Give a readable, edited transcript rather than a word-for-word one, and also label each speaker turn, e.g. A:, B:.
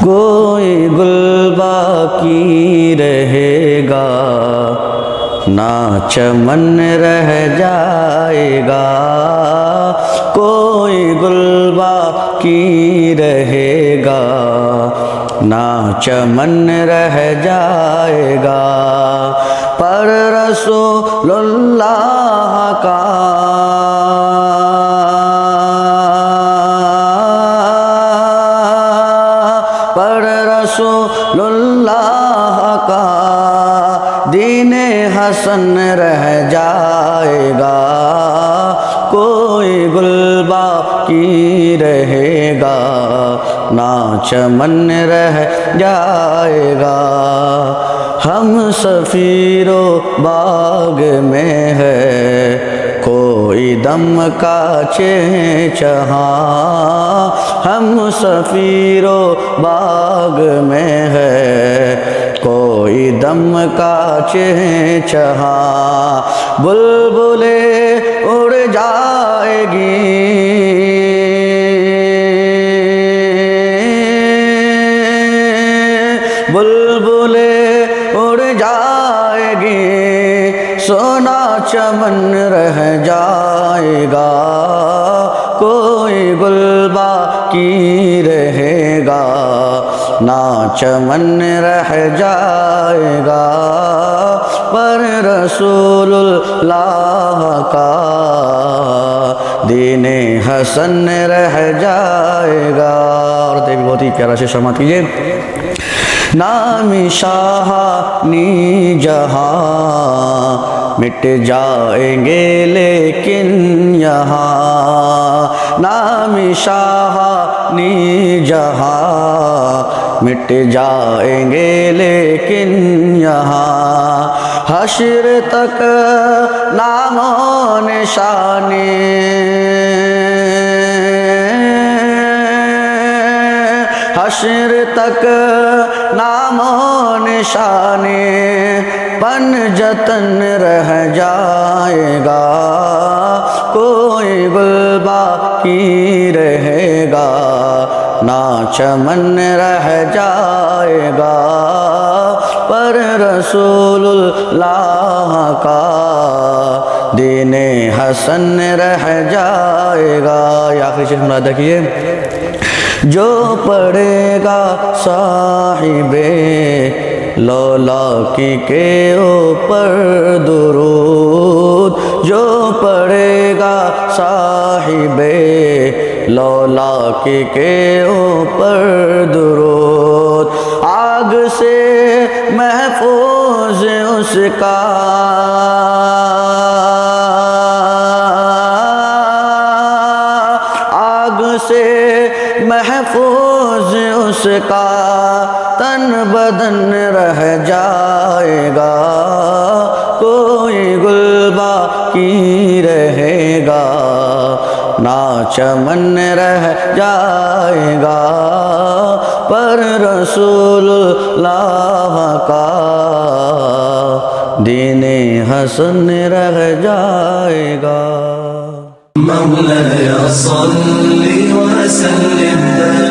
A: کوئی گل باقی رہے گا نہ چمن رہ جائے گا، کوئی گل باقی رہے گا نہ چمن رہ جائے گا، پر رسول اللہ کا رسول اللہ کا دین حسن رہ جائے گا، کوئی گل باقی رہے گا نہ چمن رہ جائے گا، ہم سفیر و باغ میں ہے کوئی دم کا چہچہاں، ہم سفیر و باغ میں ہے کوئی دم کا چہچہاں، بلبلیں اڑ جائے گی بلبلیں اڑ جائے گی، سونا چمن رہ جائے گا، کوئی گل باقی رہے گا نہ چمن رہ جائے گا، پر رسول اللہ کا دین حسن رہ جائے گا۔ اور دیکھ بہت ہی پیارا سے سماعت کیجئے، نام شاہانی جہاں مٹ جائیں گے لیکن یہاں، نام شاہانی جہاں مٹ جائیں گے لیکن یہاں، حشر تک نام و نشانی حشر تک نام و نشانی پن جتن رہ جائے گا، کوئی گل باقی رہے گا نہ چمن رہ جائے گا، پر رسول اللہ کا دین حسن رہ جائے گا۔ یا آخری شیخ مرادہ کیے، جو پڑھے گا صاحب لولاکی کے اوپر درود، جو پڑھے گا صاحب لولاکی کے اوپر درود، آگ سے محفوظ اس کا آگ سے محفوظ اس کا تن بدن رہ جائے گا، کوئی گل باقی رہے گا نہ چمن رہ جائے گا، پر رسول اللہ کا دین حسن رہ جائے گا۔
B: مولاي صل وسلم